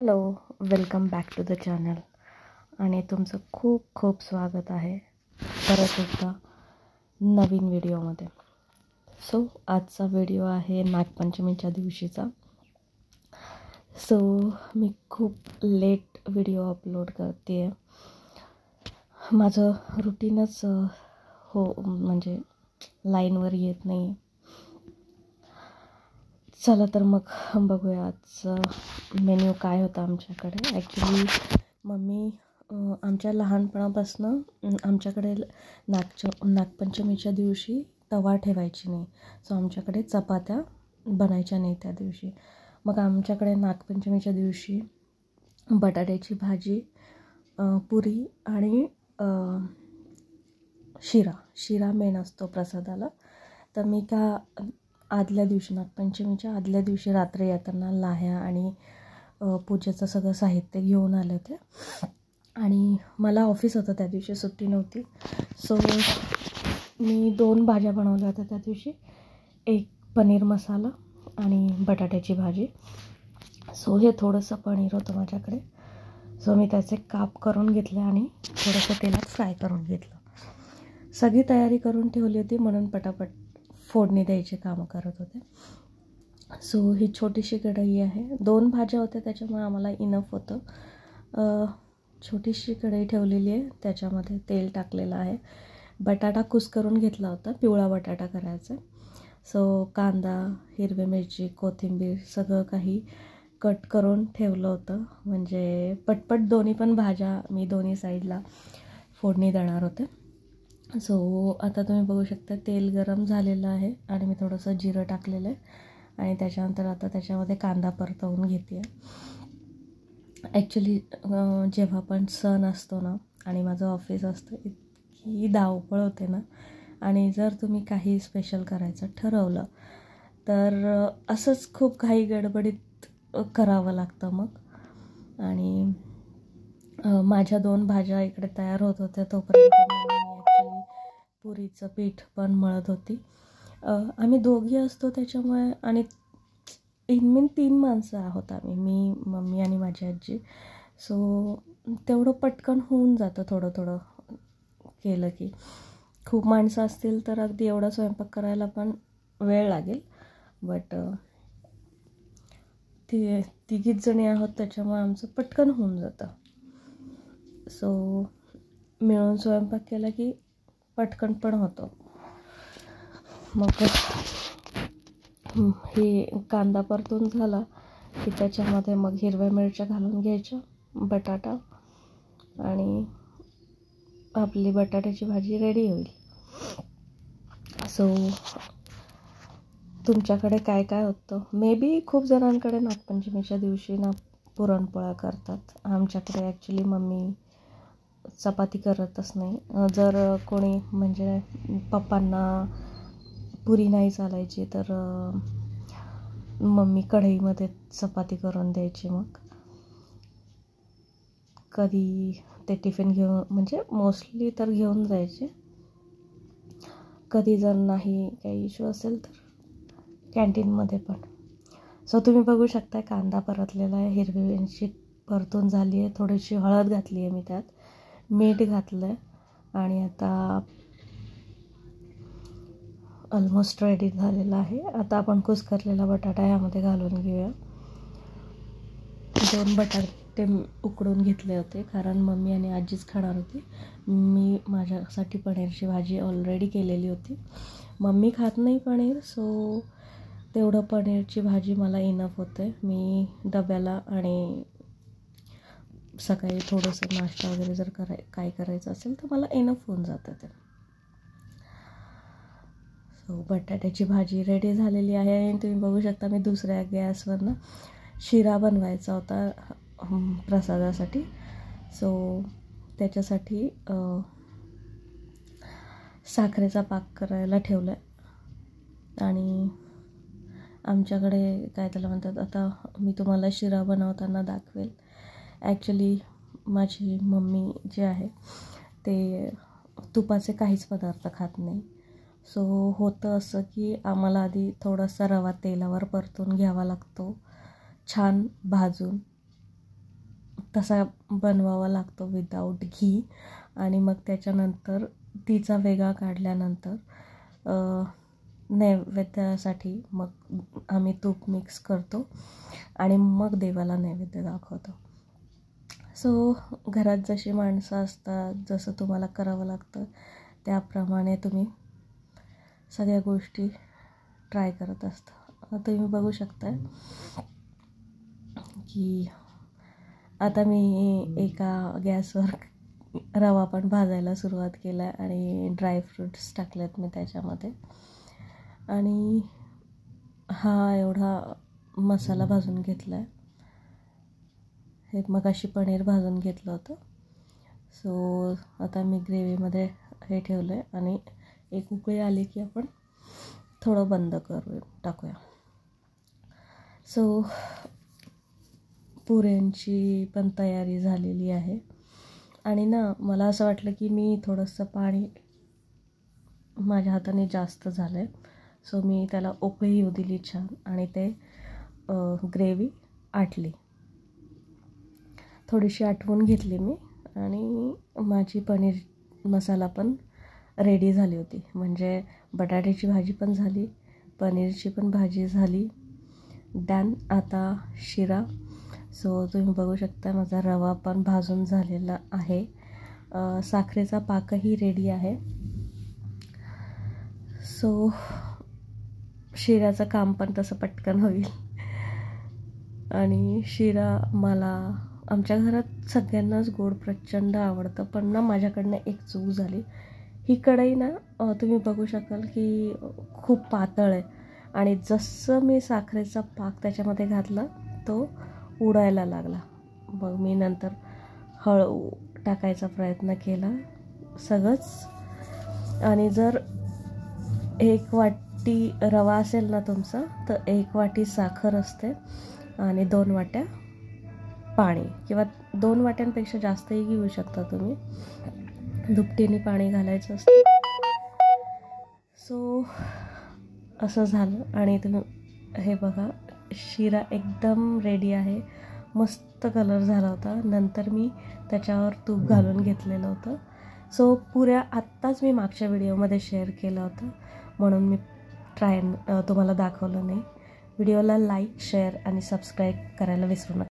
Hello, welcome back to the channel आणि तुमचं खूप खूप स्वागत आहे परत एकदा नवीन व्हिडिओमध्ये. सो आजचा व्हिडिओ आहे नागपंचमीच्या दिवशीचा. सो मी खूप लेट व्हिडिओ अपलोड करते आहे. माझं रुटीनच म्हणजे लाईनवर येत नाही. चला तर मग बघूया आजचं मेन्यू काय होता आमच्याकडे. ॲक्च्युली मम्मी आमच्या लहानपणापासून आमच्याकडे नागपंचमीच्या दिवशी तवा ठेवायची नाही. सो आमच्याकडे चपात्या बनायच्या नाही त्या दिवशी. मग आमच्याकडे नागपंचमीच्या दिवशी बटाट्याची पुरी आणि शिरा मेन असतो प्रसादाला. तर मी आदल्या दिवशी नागपंचमीच्या आदल्या दिवशी रात्री येताना लाह्या आणि पूजेचं सगळं साहित्य घेऊन आले होते. आणि मला ऑफिस होतं त्या दिवशी, सुट्टी नव्हती. सो मी 2 भाज्या बनवल्या होत्या त्या दिवशी, एक पनीर मसाला आणि बटाट्याची भाजी. सो हे थोडंसं पनीर होतं माझ्याकडे. सो मी त्याचे काप करून घेतले आणि थोडंसं तेलात फ्राय करून घेतलं. सगळी तयारी करून ठेवली होती म्हणून पटापट फोडणी द्यायची कामं करत होते. सो ही छोटीशी कढई आहे. 2 भाज्या होत्या त्याच्यामुळे आम्हाला इनफ होतं. छोटीशी कढई ठेवलेली आहे, त्याच्यामध्ये तेल टाकलेलं आहे. बटाटा कुस्करून घेतला होता, पिवळा बटाटा करायचा. सो कांदा, हिरवी मिरची, कोथिंबीर सगळं काही कट करून ठेवलं होतं. म्हणजे पटपट दोन्ही पण भाज्या मी दोन्ही साईडला फोडणी देणार होते. सो आता तुम्ही बघू शकता तेल गरम झालेलं आहे आणि मी थोडंसं जिरं टाकलेलं आहे आणि त्याच्यानंतर आता त्याच्यामध्ये कांदा परतवून घेते आहे. ॲक्च्युली जेव्हा पण सण असतो ना आणि माझं ऑफिस असतं, इतकी धावपळ होते ना. आणि जर तुम्ही काही स्पेशल करायचं ठरवलं तर असंच खूप घाई गडबडीत करावं लागतं मग. आणि माझ्या 2 भाज्या इकडे तयार होत होत्या तोपर्यंत ॲक्च्युली पुरीचं पीठ पण मळत होती. आम्ही दोघी असतो त्याच्यामुळे, आणि इन 3 माणसं आहोत आम्ही, मी, मम्मी आणि माझी आजी. सो तेवढं पटकन होऊन जातं थोडं थोडं केलं की. खूप माणसं असतील तर अगदी एवढा स्वयंपाक करायला पण वेळ लागेल. बट तिघीच जणी आहोत त्याच्यामुळे आमचं पटकन होऊन जातं. सो मिळून स्वयंपाक केला की पटकन पण होतो. मग हे कांदा परतून झाला की त्याच्यामध्ये मग हिरव्या मिरच्या घालून घ्यायच्या, बटाटा, आणि आपली बटाट्याची भाजी रेडी होईल. सो तुमच्याकडे काय काय होतं? मे बी खूप जणांकडे नागपंचमीच्या दिवशी ना पुरणपोळ्या करतात. आमच्याकडे ॲक्च्युली मम्मी चपाती करतच नाही. जर कोणी म्हणजे पप्पांना पुरी नाही चालायची तर मम्मी कढईमध्ये चपाती करून द्यायची. मग कधी ते टिफिन घेऊन, म्हणजे मोस्टली तर घेऊन जायचे. कधी जर नाही काही इश्यू असेल तर कॅन्टीनमध्ये पण. सो तुम्ही बघू शकता कांदा परतलेला आहे, हिरवी मिरची परतून झाली आहे, थोडीशी हळद घातली आहे मी, त्यात मीठ घातलं आहे आणि आता ऑलमोस्ट रेडी झालेला आहे. आता आपण कुस्करलेला बटाटा ह्यामध्ये घालून घेऊया. 2 बटाटे उकडून घेतले होते कारण मम्मी आणि आजीच खाणार होती. मी माझ्यासाठी पनीरची भाजी ऑलरेडी केलेली होती. मम्मी खात नाही पनीर, सो तेवढं पनीरची भाजी मला इनफ होते. मी डब्याला आणि सकाळी थोडंसं नाश्ता वगैरे जर काय करायचं असेल तर मला इनफ होऊन जातं ते. सो बटाट्याची भाजी रेडी झालेली आहे आणि तुम्ही बघू शकता मी दुसऱ्या गॅसवरनं शिरा बनवायचा होता प्रसादासाठी. सो त्याच्यासाठी साखरेचा पाक करायला ठेवला आहे. आणि आमच्याकडे काय त्याला म्हणतात, आता मी तुम्हाला शिरा बनवताना दाखवेल. ॲक्च्युली माझी मम्मी जे आहे ते तुपाचे काहीच पदार्थ खात नाही. सो होतं असं की आम्हाला आधी थोडासा रवा तेलावर परतून घ्यावा लागतो, छान भाजून. तसा बनवावा लागतो विदाऊट घी. आणि मग त्याच्यानंतर तिचा वेगळा काढल्यानंतर नैवेद्यासाठी मग आम्ही तूप मिक्स करतो आणि मग देवाला नैवेद्य दाखवतो. सो घरात जशी माणसं असतात, जसं तुम्हाला करावं लागतं त्याप्रमाणे तुम्ही सगळ्या गोष्टी ट्राय करत असता. तुम्ही बघू शकता की आता मी एका गॅसवर रवा पण भाजायला सुरुवात केला आहे आणि ड्रायफ्रूट्स टाकलेत मी त्याच्यामध्ये. आणि हा एवढा मसाला भाजून घेतला आहे. हे मगाशी पनीर भाजून घेतलं होतं. सो आता मी ग्रेव्हीमध्ये हे ठेवलं आहे आणि एक उकळी आली की आपण थोडं बंद टाकूया. सो पुऱ्यांची पण तयारी झालेली आहे. आणि ना मला असं वाटलं की मी थोडंसं पाणी माझ्या हाताने जास्त झालं आहे. सो मी त्याला उकळी येऊ दिली छान आणि ते ग्रेव्ही आटली, थोडीशी आटवून घेतली मी. आणि माझी पनीर मसाला पण रेडी झाली होती. म्हणजे बटाट्याची भाजी पण झाली, पनीरची पण भाजी झाली. डन. आता शिरा. सो तुम्ही बघू शकता माझा रवा पण भाजून झालेला आहे. साखरेचा पाकही रेडी आहे. सो शिऱ्याचं काम पण तसं पटकन होईल. आणि शिरा मला आमच्या घरात सगळ्यांनाच गोड प्रचंड आवडतं. पण ना माझ्याकडनं एक चूक झाली. ही कढई ना तुम्ही बघू शकाल की खूप पातळ आहे आणि जसं मी साखरेचा पाक त्याच्यामध्ये घातला तो उडायला लागला. मग मी नंतर हळू टाकायचा प्रयत्न केला सगळंच. आणि जर 1 वाटी रवा असेल ना तुमचा तर 1 वाटी साखर असते आणि 2 वाट्या पाणी, किंवा 2 वाट्यांपेक्षा जास्तही घेऊ शकता तुम्ही. दुपटीने पाणी घालायचं असतं. सो असं झालं आणि तुम्ही हे बघा शिरा एकदम रेडी आहे. मस्त कलर झाला होता. नंतर मी त्याच्यावर तूप घालून घेतलेलं होतं. सो पुऱ्या आत्ताच मी मागच्या व्हिडिओमध्ये शेअर केलं होतं म्हणून मी तुम्हाला दाखवलं नाही. व्हिडिओला लाईक, शेअर आणि सबस्क्राईब करायला विसरू नका.